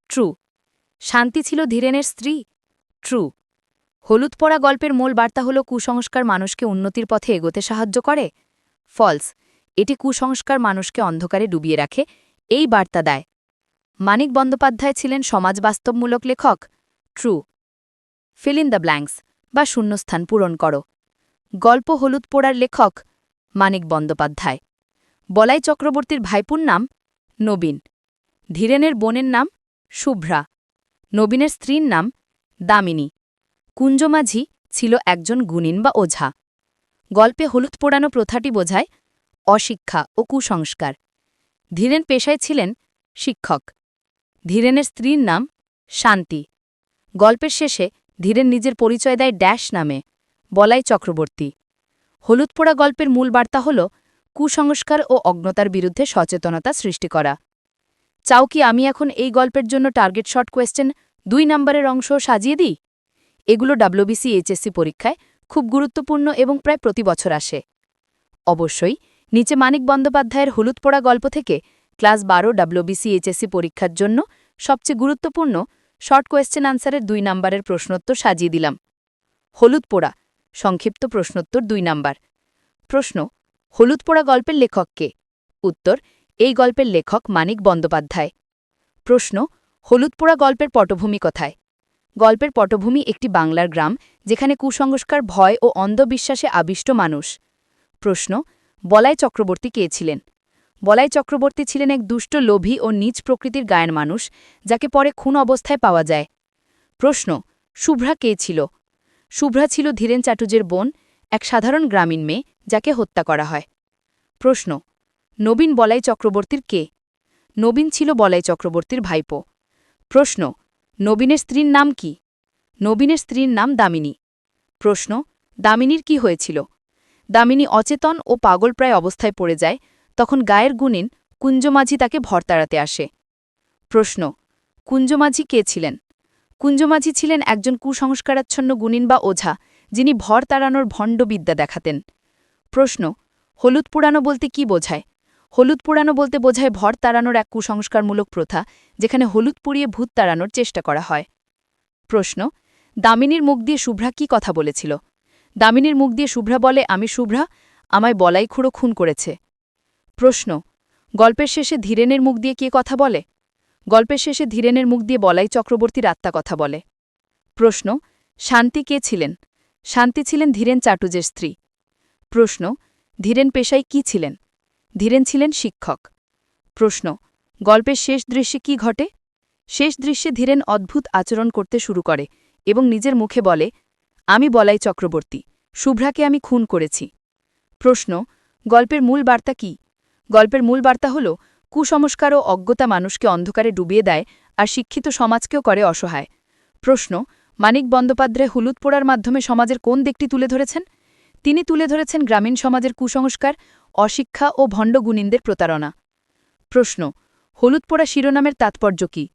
ট্রু। শান্তি ছিল ধীরেনের স্ত্রী। ট্রু। হলুদ পোড়া গল্পের মূল বার্তা হল কুসংস্কার মানুষকে উন্নতির পথে এগোতে সাহায্য করে। ফলস, এটি কুসংস্কার মানুষকে অন্ধকারে ডুবিয়ে রাখে, এই বার্তা দেয়। মানিক বন্দ্যোপাধ্যায় ছিলেন সমাজ বাস্তবমূলক লেখক। True. Fill in the blanks বা শূন্যস্থান পূরণ করো। গল্প হলুদ পোড়ার লেখক মানিক বন্দ্যোপাধ্যায়। বলাই চক্রবর্তীর ভাইপুর নাম নবীন। ধীরেনের বোনের নাম শুভ্রা। নবীনের স্ত্রীর নাম দামিনী। কুঞ্জমাঝি ছিল একজন গুণিন বা ওঝা। গল্পে হলুদ পোড়ানো প্রথাটি বোঝায় অশিক্ষা ও কুসংস্কার। ধীরেন পেশায় ছিলেন শিক্ষক। ধীরেনের স্ত্রীর নাম শান্তি। গল্পের শেষে ধীরেন নিজের পরিচয় দেয় ড্যাশ নামে, বলাই চক্রবর্তী। হলুদ পোড়া গল্পের মূল বার্তা হল কুসংস্কার ও অজ্ঞতার বিরুদ্ধে সচেতনতা সৃষ্টি করা। চাও কি আমি এখন এই গল্পের জন্য টার্গেট শর্ট কোয়েশ্চেন ২ নম্বরের অংশ সাজিয়ে দিই? এগুলো WBC-HSC পরীক্ষায় খুব গুরুত্বপূর্ণ এবং প্রায় প্রতি বছর আসে। অবশ্যই নিচে মানিক বন্দ্যোপাধ্যায়ের হলুদ পোড়া গল্প থেকে ক্লাস ১২ WBC-HSC পরীক্ষার জন্য সবচেয়ে গুরুত্বপূর্ণ শর্ট কোয়েশ্চেন আনসারের ২ নম্বরের প্রশ্নোত্তর সাজিয়ে দিলাম। হলুদ পোড়া সংক্ষিপ্ত প্রশ্নোত্তর ২ নম্বর। প্রশ্ন, হলুদ পোড়া গল্পের লেখক কে? উত্তর, এই গল্পের লেখক মানিক বন্দ্যোপাধ্যায়। প্রশ্ন, হলুদ পোড়া গল্পের পটভূমি কোথায়? গল্পের পটভূমি একটি বাংলার গ্রাম যেখানে কুসংস্কার, ভয় ও অন্ধবিশ্বাসে আবিষ্ট মানুষ। প্রশ্ন, বলাই চক্রবর্তী কে ছিলেন? বলাই চক্রবর্তী ছিলেন এক দুষ্ট লোভী ও নীচ প্রকৃতির গায়ের মানুষ যাকে পরে খুন অবস্থায় পাওয়া যায়। প্রশ্ন, শুভ্রা কে ছিল? শুভ্রা ছিল ধীরেন চাটুর্যের বোন, এক সাধারণ গ্রামীণ মেয়ে যাকে হত্যা করা হয়। প্রশ্ন, নবীন বলাই চক্রবর্তীর কে? নবীন ছিল বলাই চক্রবর্তীর ভাইপো। প্রশ্ন, নবীনের স্ত্রীর নাম কি? নবীনের স্ত্রীর নাম দামিনী। প্রশ্ন, দামিনীর কি হয়েছিল? দামিনী অচেতন ও পাগলপ্রায় অবস্থায় পড়ে যায়, তখন গায়ের গুণিন কুঞ্জমাঝি তাকে ভরতাড়াতে আসে। প্রশ্ন, কুঞ্জমাঝি কে ছিলেন? কুঞ্জমাঝি ছিলেন একজন কুসংস্কারাচ্ছন্ন গুণিন বা ওঝা, যিনি ভর তাড়ানোর ভণ্ড বিদ্যা দেখাতেন। প্রশ্ন, হলুদ পুরানো বলতে কি বোঝায়? হলুদ পুরানো বলতে বোঝায় ভর তাড়ানোর এক কুসংস্কারমূলক প্রথা, যেখানে হলুদ পুড়িয়ে ভূত তাড়ানোর চেষ্টা করা হয়। প্রশ্ন, দামিনীর মুখ দিয়ে শুভ্রা কি কথা বলেছিল? দামিনীর মুখ দিয়ে শুভ্রা বলে, আমি শুভ্রা, আমায় বলাই খুঁড়ো খুন করেছে। প্রশ্ন, গল্পের শেষে ধীরেনের মুখ দিয়ে কে কথা বলে? গল্পের শেষে ধীরেনের মুখ দিয়ে বলাই চক্রবর্তীর আত্মা কথা বলে। প্রশ্ন, শান্তি কে ছিলেন? শান্তি ছিলেন ধীরেন চাটুর্যের স্ত্রী। প্রশ্ন, ধীরেন পেশায় কি ছিলেন? ধীরেন ছিলেন শিক্ষক। প্রশ্ন, গল্পের শেষ দৃশ্যে কি ঘটে? শেষ দৃশ্যে ধীরেন অদ্ভুত আচরণ করতে শুরু করে এবং নিজের মুখে বলে, আমি বলাই চক্রবর্তী, শুভ্রাকে আমি খুন করেছি। প্রশ্ন, গল্পের মূল বার্তা কি? গল্পের মূল বার্তা হল, কুসংস্কার ও অজ্ঞতা মানুষকে অন্ধকারে ডুবিয়ে দেয় আর শিক্ষিত সমাজকেও করে অসহায়। প্রশ্ন, মানিক বন্দ্যোপাধ্যায় হলুদ পোড়ার মাধ্যমে সমাজের কোন দিকটি তুলে ধরেছেন? তিনি তুলে ধরেছেন গ্রামীণ সমাজের কুসংস্কার, অশিক্ষা ও ভণ্ড গুণিনদের প্রতারণা। প্রশ্ন, হলুদ পোড়া শিরোনামের তাৎপর্য কি?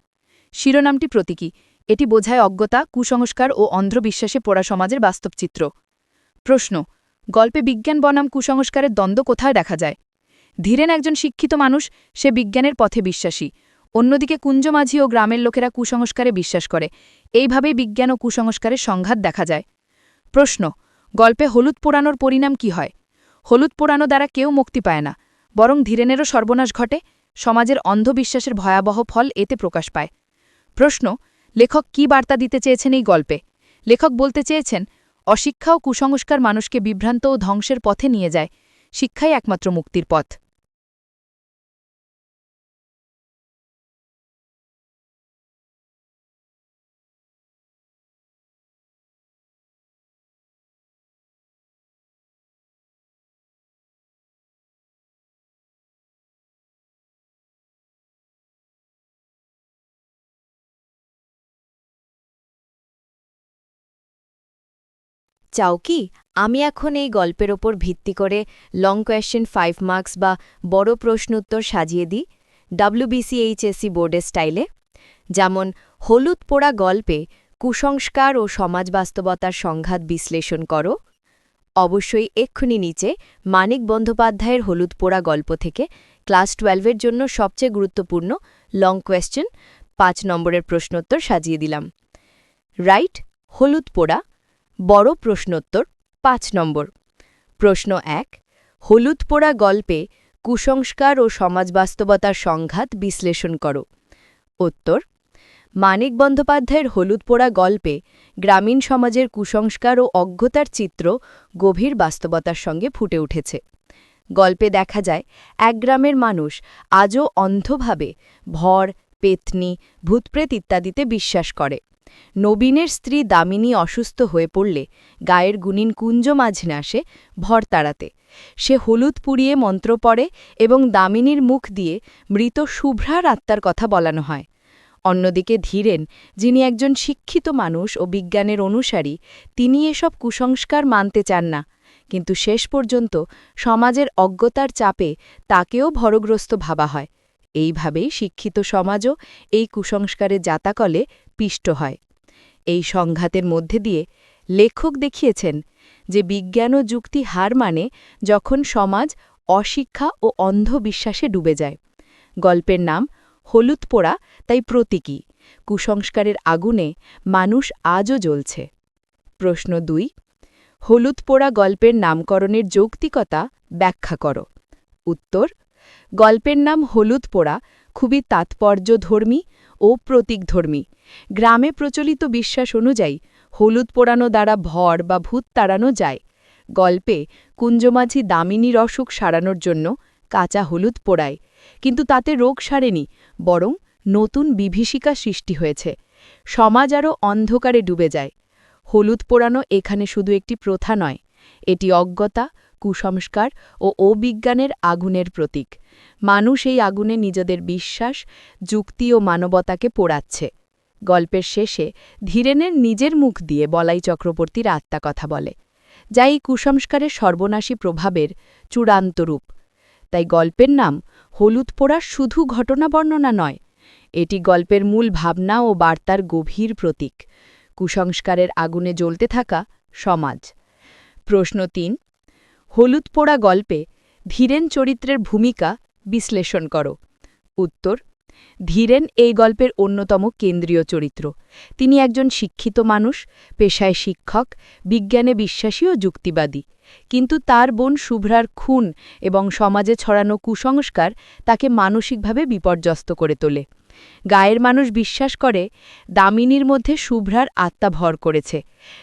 শিরোনামটি প্রতীকী, এটি বোঝায় অজ্ঞতা, কুসংস্কার ও অন্ধবিশ্বাসে পোড়া সমাজের বাস্তব চিত্র। প্রশ্ন, গল্পে বিজ্ঞান বনাম কুসংস্কারের দ্বন্দ্ব কোথায় দেখা যায়? ধীরেন একজন শিক্ষিত মানুষ, সে বিজ্ঞানের পথে বিশ্বাসী। অন্যদিকে কুঞ্জমাঝি ও গ্রামের লোকেরা কুসংস্কারে বিশ্বাস করে। এইভাবেই বিজ্ঞান ও কুসংস্কারের সংঘাত দেখা যায়। প্রশ্ন, গল্পে হলুদ পোড়ানোর পরিণাম কি হয়? হলুদ পোড়ানো দ্বারা কেউ মুক্তি পায় না, বরং ধীরেনেরও সর্বনাশ ঘটে। সমাজের অন্ধবিশ্বাসের ভয়াবহ ফল এতে প্রকাশ পায়। প্রশ্ন, লেখক কি বার্তা দিতে চেয়েছেন এই গল্পে? লেখক বলতে চেয়েছেন, অশিক্ষা ও কুসংস্কার মানুষকে বিভ্রান্ত ও ধ্বংসের পথে নিয়ে যায়। শিক্ষাই একমাত্র মুক্তির পথ। চাও কি আমি এখন এই গল্পের ওপর ভিত্তি করে লং কোয়েশ্চেন 5 মার্কস বা বড় প্রশ্নোত্তর সাজিয়ে দিই WBCHSC বোর্ডের স্টাইলে? যেমন, হলুদ পোড়া গল্পে কুসংস্কার ও সমাজ বাস্তবতার সংঘাত বিশ্লেষণ করো। অবশ্যই এক্ষুনি নিচে মানিক বন্দ্যোপাধ্যায়ের হলুদ পোড়া গল্প থেকে ক্লাস 12-এর জন্য সবচেয়ে গুরুত্বপূর্ণ লং কোয়েশ্চেন 5 নম্বরের প্রশ্নোত্তর সাজিয়ে দিলাম। রাইট, হলুদ পোড়া বড় প্রশ্নোত্তর 5 নম্বর। প্রশ্ন 1, হলুদ পোড়া গল্পে কুসংস্কার ও সমাজ বাস্তবতার সংঘাত বিশ্লেষণ করো। উত্তর, মানিক বন্দ্যোপাধ্যায়ের হলুদ পোড়া গল্পে গ্রামীণ সমাজের কুসংস্কার ও অজ্ঞতার চিত্র গভীর বাস্তবতার সঙ্গে ফুটে উঠেছে। গল্পে দেখা যায়, এক গ্রামের মানুষ আজও অন্ধভাবে ভর, পেতনি, ভূতপ্রেত ইত্যাদিতে বিশ্বাস করে। নবীনের স্ত্রী দামিনী অসুস্থ হয়ে পড়লে গায়ের গুণিন কুঞ্জমাঝি আসে ভর তাড়াতে। সে হলুদ পুড়িয়ে মন্ত্র পড়ে এবং দামিনীর মুখ দিয়ে মৃত শুভ্রার আত্মার কথা বলানো হয়। অন্যদিকে ধীরেন, যিনি একজন শিক্ষিত মানুষ ও বিজ্ঞানের অনুসারী, তিনি এসব কুসংস্কার মানতে চান না, কিন্তু শেষ পর্যন্ত সমাজের অজ্ঞতার চাপে তাকেও ভরগ্রস্ত ভাবা হয়। এইভাবেই শিক্ষিত সমাজও এই কুসংস্কারে জাতাকলে পিষ্ট হয়। এই সংঘাতের মধ্যে দিয়ে লেখক দেখিয়েছেন যে বিজ্ঞান ও যুক্তি হার মানে যখন সমাজ অশিক্ষা ও অন্ধবিশ্বাসে ডুবে যায়। গল্পের নাম হলুদ পোড়া তাই প্রতীকী, কুসংস্কারের আগুনে মানুষ আজও জ্বলছে। প্রশ্ন 2, হলুদ পোড়া গল্পের নামকরণের যৌক্তিকতা ব্যাখ্যা করো। উত্তর, গল্পের নাম হলুদ পোড়া খুবই তাৎপর্যধর্মী ও প্রতীকধর্মী। গ্রামে প্রচলিত বিশ্বাস অনুযায়ী হলুদ পোড়ানো দ্বারা ভর বা ভূত তাড়ানো যায়। গল্পে কুঞ্জমাঝি দামিনীর অসুখ সারানোর জন্য কাঁচা হলুদ পোড়ায়, কিন্তু তাতে রোগ সারেনি, বরং নতুন বিভীষিকা সৃষ্টি হয়েছে। সমাজ আরও অন্ধকারে ডুবে যায়। হলুদ পোড়ানো এখানে শুধু একটি প্রথা নয়, এটি অজ্ঞতা, কুসংস্কার ও অবিজ্ঞানের আগুনের প্রতীক। মানুষ এই আগুনে নিজেদের বিশ্বাস, যুক্তি ও মানবতাকে পোড়াচ্ছে। গল্পের শেষে ধীরেনের নিজের মুখ দিয়ে বলাই চক্রবর্তীর আত্মা কথা বলে, যা এই কুসংস্কারের সর্বনাশী প্রভাবের চূড়ান্ত রূপ। তাই গল্পের নাম হলুদ পোড়া শুধু ঘটনা বর্ণনা নয়, এটি গল্পের মূল ভাবনা ও বার্তার গভীর প্রতীক। কুসংস্কারের আগুনে জ্বলতে থাকা সমাজ। প্রশ্ন ৩। হলুদ পোড়া গল্পে ধীরেন চরিত্রের ভূমিকা বিশ্লেষণ করো। উত্তর: ধীরেন এই গল্পের অন্যতম কেন্দ্রীয় চরিত্র। তিনি একজন শিক্ষিত মানুষ, পেশায় শিক্ষক, বিজ্ঞানে বিশ্বাসী ও যুক্তিবাদী। কিন্তু তার বোন শুভ্রার খুন এবং সমাজে ছড়ানো কুসংস্কার তাকে মানসিকভাবে বিপর্যস্ত করে তোলে। গায়ের মানুষ বিশ্বাস করে দামিনীর মধ্যে শুভ্রার আত্মা ভর করেছে।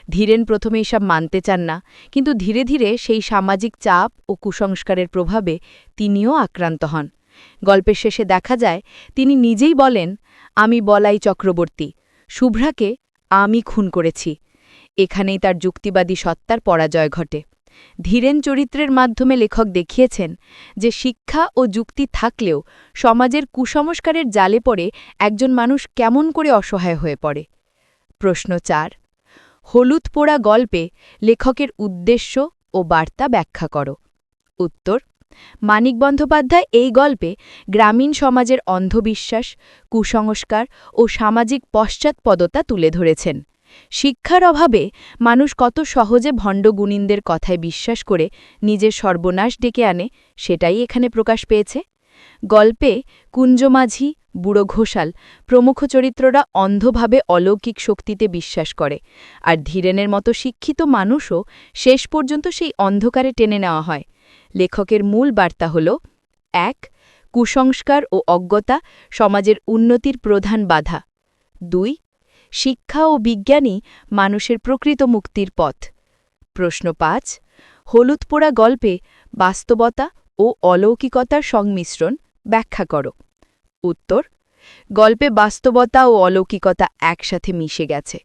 ধীরেন প্রথমে এসব মানতে চান না, কিন্তু ধীরে ধীরে সেই সামাজিক চাপ ও কুসংস্কারের প্রভাবে তিনিও আক্রান্ত হন। গল্পের শেষে দেখা যায় তিনি নিজেই বলেন, আমি বলাই চক্রবর্তী, শুভ্রাকে আমি খুন করেছি। এখানেই তার যুক্তিবাদী সত্তার পরাজয় ঘটে। ধীরেন চরিত্রের মাধ্যমে লেখক দেখিয়েছেন যে শিক্ষা ও যুক্তি থাকলেও সমাজের কুসংস্কারের জালে পড়ে একজন মানুষ কেমন করে অসহায় হয়ে পড়ে। প্রশ্ন ৪। হলুদ পোড়া গল্পে লেখকের উদ্দেশ্য ও বার্তা ব্যাখ্যা করো। উত্তর: মানিক বন্দ্যোপাধ্যায় এই গল্পে গ্রামীণ সমাজের অন্ধবিশ্বাস, কুসংস্কার ও সামাজিক পশ্চাৎপদতা তুলে ধরেছেন। শিক্ষার অভাবে মানুষ কত সহজে ভণ্ড গুণিনদের কথায় বিশ্বাস করে নিজের সর্বনাশ ডেকে আনে, সেটাই এখানে প্রকাশ পেয়েছে। গল্পে কুঞ্জ মাঝি, বুড়ো ঘোষাল প্রমুখ চরিত্ররা অন্ধভাবে অলৌকিক শক্তিতে বিশ্বাস করে, আর ধীরেনের মতো শিক্ষিত মানুষও শেষ পর্যন্ত সেই অন্ধকারে টেনে নেওয়া হয়। লেখকের মূল বার্তা হল: ১. কুসংস্কার ও অজ্ঞতা সমাজের উন্নতির প্রধান বাধা। ২. শিক্ষা ও বিজ্ঞানই মানুষের প্রকৃত মুক্তির পথ। প্রশ্ন ৫। হলুদ পোড়া গল্পে বাস্তবতা ও অলৌকিকতার সংমিশ্রণ ব্যাখ্যা করো। উত্তর: গল্পে বাস্তবতা ও অলৌকিকতা একসাথে মিশে গেছে।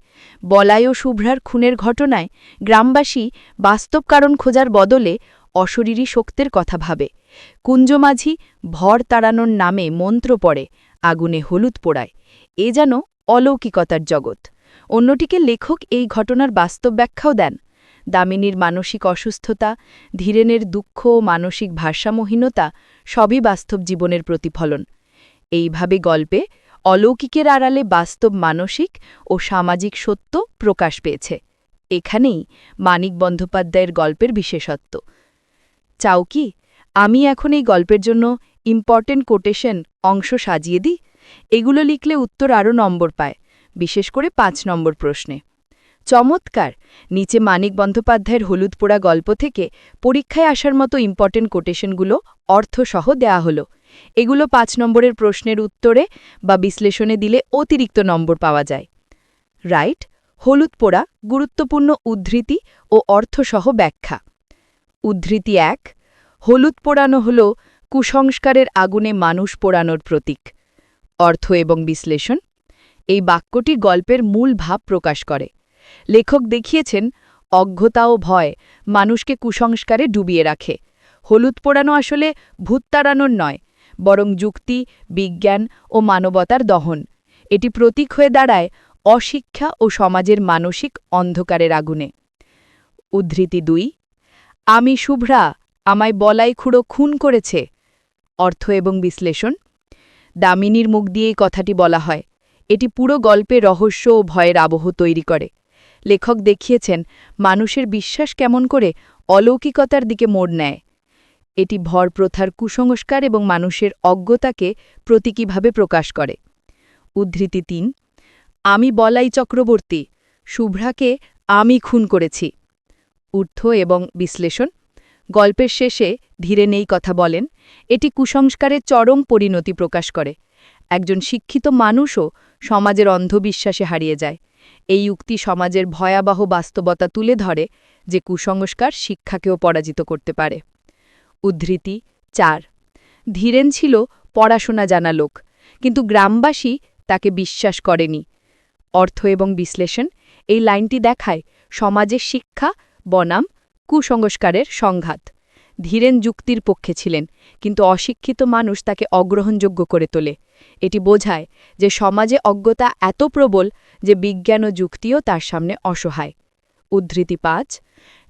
বলাই ও শুভ্রার খুনের ঘটনায় গ্রামবাসী বাস্তব কারণ খোঁজার বদলে অশরীরী শক্তির কথা ভাবে। কুঞ্জ মাঝি ভর তাড়ানোর নামে মন্ত্র পড়ে, আগুনে হলুদ পোড়ায়। এ যেন অলৌকিকতার জগৎ। অন্যটিকে লেখক এই ঘটনার বাস্তব ব্যাখ্যাও দেন। দামিনীর মানসিক অসুস্থতা, ধীরেনের দুঃখ ও মানসিক ভারসাম্যহীনতা সবই বাস্তব জীবনের প্রতিফলন। এইভাবে গল্পে অলৌকিকের আড়ালে বাস্তব মানসিক ও সামাজিক সত্য প্রকাশ পেয়েছে। এখানেই মানিক বন্দ্যোপাধ্যায়ের গল্পের বিশেষত্ব। চাও কি আমি এখন এই গল্পের জন্য ইম্পর্টেন্ট কোটেশন অংশ সাজিয়ে দিই? এগুলো লিখলে উত্তর আরও নম্বর পায়, বিশেষ করে ৫ নম্বর প্রশ্নে। চমৎকার! নিচে মানিক বন্দ্যোপাধ্যায়ের হলুদ পোড়া গল্প থেকে পরীক্ষায় আসার মতো ইম্পর্টেন্ট কোটেশনগুলো অর্থসহ দেয়া হলো। এগুলো ৫ নম্বরের প্রশ্নের উত্তরে বা বিশ্লেষণে দিলে অতিরিক্ত নম্বর পাওয়া যায়। রাইট, হলুদ পোড়া গুরুত্বপূর্ণ উদ্ধৃতি ও অর্থসহ ব্যাখ্যা। উদ্ধৃতি ১: হলুদ পোড়ানো হল কুসংস্কারের আগুনে মানুষ পোড়ানোর প্রতীক। অর্থ এবং বিশ্লেষণ: এই বাক্যটি গল্পের মূল ভাব প্রকাশ করে। লেখক দেখিয়েছেন অজ্ঞতা ও ভয় মানুষকে কুসংস্কারে ডুবিয়ে রাখে। হলুদ পোড়ানো আসলে ভূত তাড়ানোর নয়, বরং যুক্তি, বিজ্ঞান ও মানবতার দহন। এটি প্রতীক হয়ে দাঁড়ায় অশিক্ষা ও সমাজের মানসিক অন্ধকারের আগুনে। উদ্ধৃতি ২: আমি শুভ্রা, আমায় বলাই খুড়ো খুন করেছে। অর্থ এবং বিশ্লেষণ: দামিনীর মুখ দিয়েই কথাটি বলা হয়। এটি পুরো গল্পে রহস্য ও ভয়ের আবহ তৈরি করে। লেখক দেখিয়েছেন মানুষের বিশ্বাস কেমন করে অলৌকিকতার দিকে মোড় নেয়। এটি ভর প্রথার কুসংস্কার এবং মানুষের অজ্ঞতাকে প্রতীকীভাবে প্রকাশ করে। উদ্ধৃতি ৩: আমি বলাই চক্রবর্তী, শুভ্রাকে আমি খুন করেছি। অর্থ এবং বিশ্লেষণ: গল্পের শেষে ধীরেন এই কথা বলেন, এটি কুসংস্কারের চরম পরিণতি প্রকাশ করে। একজন শিক্ষিত মানুষও সমাজের অন্ধবিশ্বাসে হারিয়ে যায়। এই উক্তি সমাজের ভয়াবহ বাস্তবতা তুলে ধরে যে কুসংস্কার শিক্ষাকেও পরাজিত করতে পারে। উদ্ধৃতি ৪: ধীরেন ছিল পড়াশোনা জানা লোক, কিন্তু গ্রামবাসী তাকে বিশ্বাস করেনি। অর্থ এবং বিশ্লেষণ এই লাইনটি দেখায় সমাজের শিক্ষা বনাম কুসংস্কারের সংঘাত। ধীরেন যুক্তির পক্ষে ছিলেন, কিন্তু অশিক্ষিত মানুষ তাকে অগ্রহণযোগ্য করে তোলে। এটি বোঝায় যে সমাজে অজ্ঞতা এত প্রবল যে বিজ্ঞান ও যুক্তিও তার সামনে অসহায়। উদ্ধৃতি ৫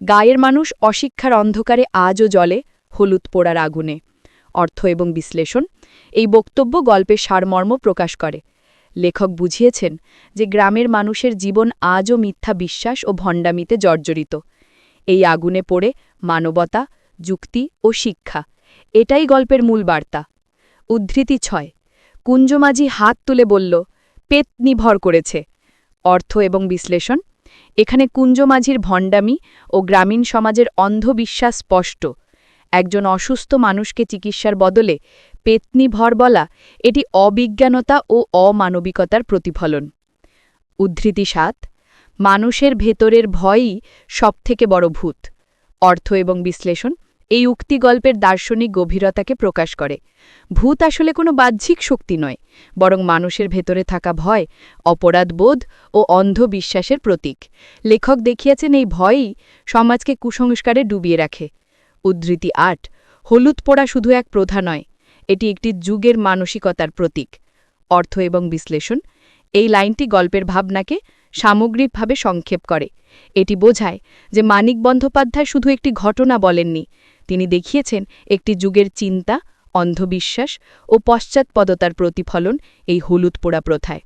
গায়ের মানুষ অশিক্ষার অন্ধকারে আজও জ্বলে হলুদ পোড়ার আগুনে। অর্থ এবং বিশ্লেষণ এই বক্তব্য গল্পের সারমর্ম প্রকাশ করে। লেখক বুঝিয়েছেন যে গ্রামের মানুষের জীবন আজও মিথ্যা বিশ্বাস ও ভণ্ডামিতে জর্জরিত। এই আগুনে পড়ে মানবতা, যুক্তি ও শিক্ষা, এটাই গল্পের মূল বার্তা। উদ্ধৃতি ৬ কুঞ্জমাঝি হাত তুলে বলল, পেতনি ভর করেছে। অর্থ এবং বিশ্লেষণ এখানে কুঞ্জমাঝির ভণ্ডামি ও গ্রামীণ সমাজের অন্ধবিশ্বাস স্পষ্ট। একজন অসুস্থ মানুষকে চিকিৎসার বদলে পেতনি ভর বলা, এটি অবিজ্ঞানতা ও অমানবিকতার প্রতিফলন। উদ্ধৃতি ৭ মানুষের ভেতরের ভয়ই সবথেকে বড় ভূত। অর্থ এবং বিশ্লেষণ এই উক্তি গল্পের দার্শনিক গভীরতাকে প্রকাশ করে। ভূত আসলে কোনো বাহ্যিক শক্তি নয়, বরং মানুষের ভেতরে থাকা ভয়, অপরাধবোধ ও অন্ধবিশ্বাসের প্রতীক। লেখক দেখিয়েছেন এই ভয়ই সমাজকে কুসংস্কারে ডুবিয়ে রাখে। উদ্ধৃতি ৮ হলুদ পোড়া শুধু এক প্রথা নয়, এটি একটি যুগের মানসিকতার প্রতীক। অর্থ এবং বিশ্লেষণ এই লাইনটি গল্পের ভাবনাকে সামগ্রিকভাবে সংক্ষেপ করে। এটি বোঝায় যে মানিক বন্দ্যোপাধ্যায় শুধু একটি ঘটনা বলেননি, তিনি দেখিয়েছেন একটি যুগের চিন্তা, অন্ধবিশ্বাস ও পশ্চাৎপদতার প্রতিফলন এই হলুদ পোড়া প্রথায়।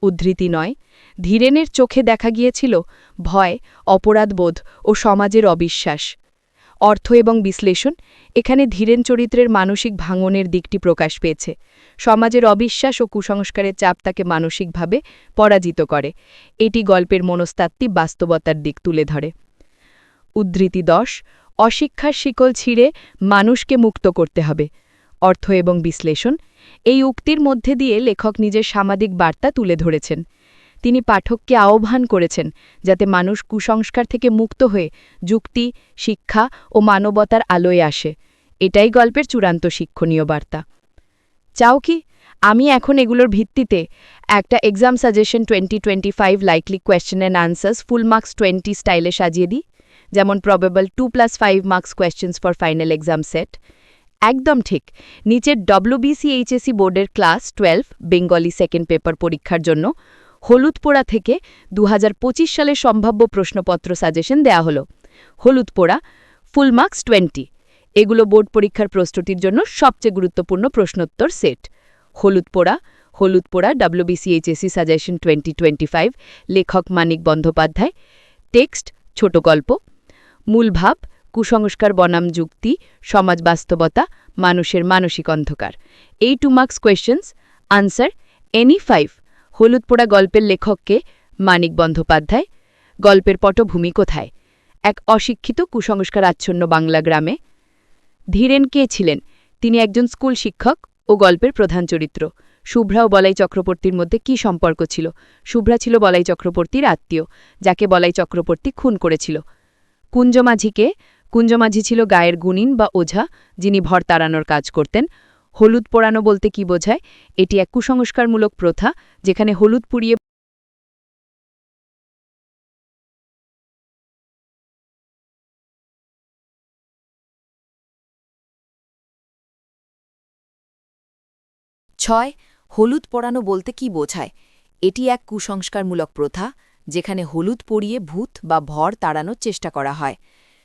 উদ্ধৃতি ৯ ধীরেনের চোখে দেখা গিয়েছিল ভয়, অপরাধবোধ ও সমাজের অবিশ্বাস। অর্থ এবং বিশ্লেষণ এখানে ধীরেন চরিত্রের মানসিক ভাঙনের দিকটি প্রকাশ পেয়েছে। সমাজের অবিশ্বাস ও কুসংস্কারের চাপ তাকে মানসিকভাবে পরাজিত করে। এটি গল্পের মনস্তাত্ত্বিক বাস্তবতার দিক তুলে ধরে। উদ্ধৃতি ১০ অশিক্ষার শিকল ছিঁড়ে মানুষকে মুক্ত করতে হবে। অর্থ এবং বিশ্লেষণ এই উক্তির মধ্যে দিয়ে লেখক নিজের সামাজিক বার্তা তুলে ধরেছেন। তিনি পাঠককে আহ্বান করেছেন যাতে মানুষ কুসংস্কার থেকে মুক্ত হয়ে যুক্তি, শিক্ষা ও মানবতার আলোয় আসে। এটাই গল্পের চূড়ান্ত শিক্ষণীয় বার্তা। চাও কি আমি এখন এগুলোর ভিত্তিতে একটা exam suggestion 2025 likely question and answers full marks 20 স্টাইলে সাজিয়ে দিই, যেমন probable 2+5 marks questions for final exam set? একদম ঠিক। নিচের WBCHSC বোর্ডের ক্লাস 12 বেঙ্গলি সেকেন্ড পেপার পরীক্ষার জন্য হলুদ পোড়া থেকে 2025 সালের সম্ভাব্য প্রশ্নপত্র সাজেশন দেয়া হলো। হলুদ পোড়া ফুল মার্কস 20, এগুলো বোর্ড পরীক্ষার প্রস্তুতির জন্য সবচেয়ে গুরুত্বপূর্ণ প্রশ্নোত্তর সেট। হলুদ পোড়া WBCHSC সাজেশন 2025, লেখক মানিক বন্দ্যোপাধ্যায়। টেক্সট ছোট গল্প। মূল ভাব কুসংস্কার বনাম যুক্তি, সমাজ বাস্তবতা, মানুষের মানসিক অন্ধকার। এই 2 মার্কস কোয়েশ্চেন্স আনসার এনি 5। হলুদ পোড়া গল্পের লেখককে মানিক বন্দ্যোপাধ্যায়। গল্পের পটভূমি কোথায়? এক অশিক্ষিত কুসংস্কার আচ্ছন্ন বাংলা গ্রামে। ধীরেন কে ছিলেন? তিনি একজন স্কুল শিক্ষক ও গল্পের প্রধান চরিত্র। শুভ্রা ও বলাই চক্রবর্তীর মধ্যে কি সম্পর্ক ছিল? শুভ্রা ছিল বলাই চক্রবর্তীর আত্মীয়, যাকে বলাই চক্রবর্তী খুন করেছিল। কুঞ্জমাঝিকে? কুঞ্জমাঝি ছিল গায়ের গুণিন বা ওঝা, যিনি ভর তাড়ানোর কাজ করতেন। হলুদ পোড়ানো বলতে কি বোঝায়? এটি এক কুসংস্কারমূলক প্রথা যেখানে হলুদ পুড়িয়ে ছয় হলুদ পরানো বলতে কি বোঝায়? এটি এক কুসংস্কারমূলক প্রথা যেখানে হলুদ পরিয়ে ভূত বা ভর তাড়ানোর চেষ্টা করা হয়।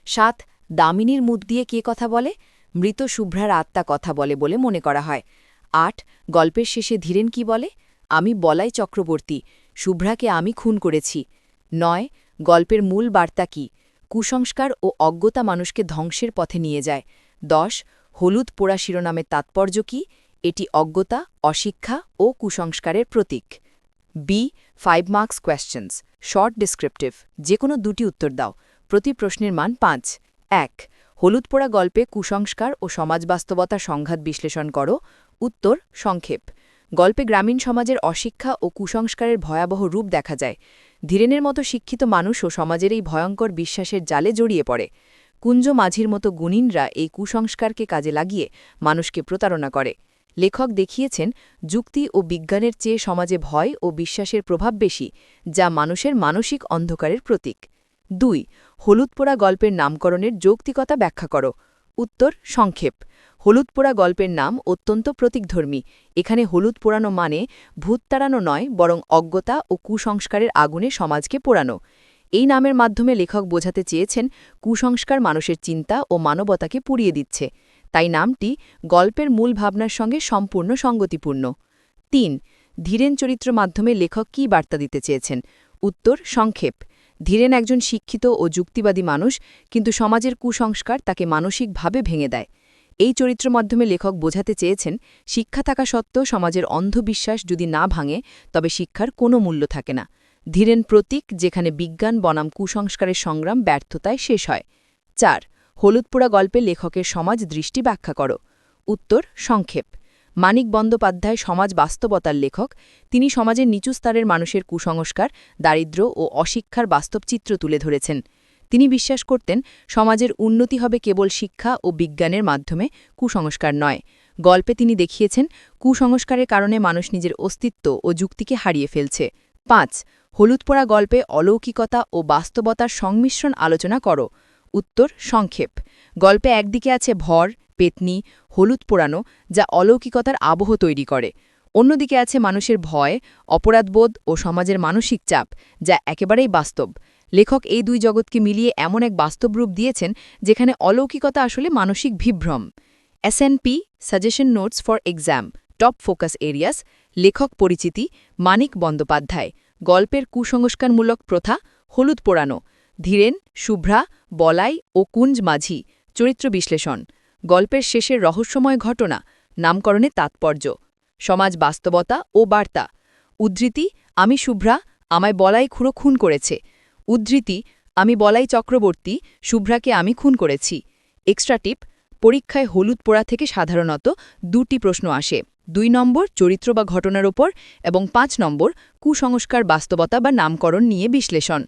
৭ দামিনীর মুখ দিয়ে কে কথা বলে? মৃত শুভ্রার আত্মা কথা বলে বলে মনে করা হয়। ৮ গল্পের শেষে ধীরেন কি বলে? আমি বলাই চক্রবর্তী, শুভ্রাকে আমি খুন করেছি। ৯ গল্পের মূল বার্তা কি? কুসংস্কার ও অজ্ঞতা মানুষকে ধ্বংসের পথে নিয়ে যায়। ১০ হলুদ পোড়া শিরোনামের তাৎপর্য কি? এটি অজ্ঞতা, অশিক্ষা ও কুসংস্কারের প্রতীক। B 5 marks questions short descriptive, যে কোনো দুটি উত্তর দাও। প্রতি প্রশ্নের মান ৫। ১ হলুদ পোড়া গল্পে কুসংস্কার ও সমাজ বাস্তবতা সংঘাত বিশ্লেষণ করো। উত্তর সংক্ষেপ। গল্পে গ্রামীণ সমাজের অশিক্ষা ও কুসংস্কারের ভয়াবহ রূপ দেখা যায়। ধীরেনের মতো শিক্ষিত মানুষও সমাজের এই ভয়ঙ্কর বিশ্বাসের জালে জড়িয়ে পড়ে। কুঞ্জ মাঝির মতো গুণিনরা এই কুসংস্কারকে কাজে লাগিয়ে মানুষকে প্রতারণা করে। লেখক দেখিয়েছেন যুক্তি ও বিজ্ঞানের চেয়ে সমাজে ভয় ও বিশ্বাসের প্রভাব বেশি, যা মানুষের মানসিক অন্ধকারের প্রতীক। ২. হলুদ পোড়া গল্পের নামকরণের যৌক্তিকতা ব্যাখ্যা করো। উত্তর সংক্ষেপ। হলুদ পোড়া গল্পের নাম অত্যন্ত প্রতীকধর্মী। এখানে হলুদ পোড়ানো মানে ভূত তাড়ানো নয়, বরং অজ্ঞতা ও কুসংস্কারের আগুনে সমাজকে পোড়ানো। এই নামের মাধ্যমে লেখক বোঝাতে চেয়েছেন কুসংস্কার মানুষের চিন্তা ও মানবতাকে পুড়িয়ে দিচ্ছে। তাই নামটি গল্পের মূল ভাবনার সঙ্গে সম্পূর্ণ সঙ্গতিপূর্ণ। ৩. ধীরেন চরিত্র মাধ্যমে লেখক কী বার্তা দিতে চেয়েছেন। উত্তর সংক্ষেপ। ধীরেন একজন শিক্ষিত ও যুক্তিবাদী মানুষ, কিন্তু সমাজের কুসংস্কার তাকে মানসিকভাবে ভেঙে দেয়। এই চরিত্র মাধ্যমে লেখক বোঝাতে চেয়েছেন শিক্ষা থাকা সত্ত্বেও সমাজের অন্ধবিশ্বাস যদি না ভাঙে, তবে শিক্ষার কোনো মূল্য থাকে না। ধীরেন প্রতীক, যেখানে বিজ্ঞান বনাম কুসংস্কারের সংগ্রাম ব্যর্থতায় শেষ হয়। ৪. হলুদ পোড়া গল্পে লেখকের সমাজ দৃষ্টি ব্যাখ্যা করো। উত্তর সংক্ষেপ। মানিক বন্দ্যোপাধ্যায় সমাজ বাস্তবতার লেখক। তিনি সমাজের নিচু স্তরের মানুষের কুসংস্কার, দারিদ্র্য ও অশিক্ষার বাস্তব চিত্র তুলে ধরেছেন। তিনি বিশ্বাস করতেন সমাজের উন্নতি হবে কেবল শিক্ষা ও বিজ্ঞানের মাধ্যমে, কুসংস্কার নয়। গল্পে তিনি দেখিয়েছেন কুসংস্কারের কারণে মানুষ নিজের অস্তিত্ব ও যুক্তিকে হারিয়ে ফেলছে। ৫. হলুদ পোড়া গল্পে অলৌকিকতা ও বাস্তবতার সংমিশ্রণ আলোচনা করো। উত্তর সংক্ষেপ। গল্পে একদিকে আছে ভর, পেতনি, হলুদ পোড়ানো, যা অলৌকিকতার আবহ তৈরি করে। অন্যদিকে আছে মানুষের ভয়, অপরাধবোধ ও সমাজের মানসিক চাপ, যা একেবারেই বাস্তব। লেখক এই দুই জগৎকে মিলিয়ে এমন এক বাস্তব রূপ দিয়েছেন যেখানে অলৌকিকতা আসলে মানসিক বিভ্রম। SNP suggestion notes for exam top focus areas. লেখক পরিচিতি মানিক বন্দ্যোপাধ্যায়। গল্পের কুসংস্কারমূলক প্রথা, হলুদ পোড়ানো। ধীরেন, শুভ্রা, বলাই ও কুঞ্জ মাঝি। চরিত্র বিশ্লেষণ। গল্পের শেষের রহস্যময় ঘটনা, নামকরণে তাৎপর্য। সমাজ বাস্তবতা ও বার্তা। উদ্ধৃতি, আমি শুভ্রা, আমায় বলাই খুঁড়ো খুন করেছে। উদ্ধৃতি, আমি বলাই চক্রবর্তী, শুভ্রাকে আমি খুন করেছি। এক্সট্রা টিপ, পরীক্ষায় হলুদ পোড়া থেকে সাধারণত 2টি প্রশ্ন আসে। 2 নম্বর চরিত্র বা ঘটনার ওপর এবং 5 নম্বর কুসংস্কার বাস্তবতা বা নামকরণ নিয়ে বিশ্লেষণ।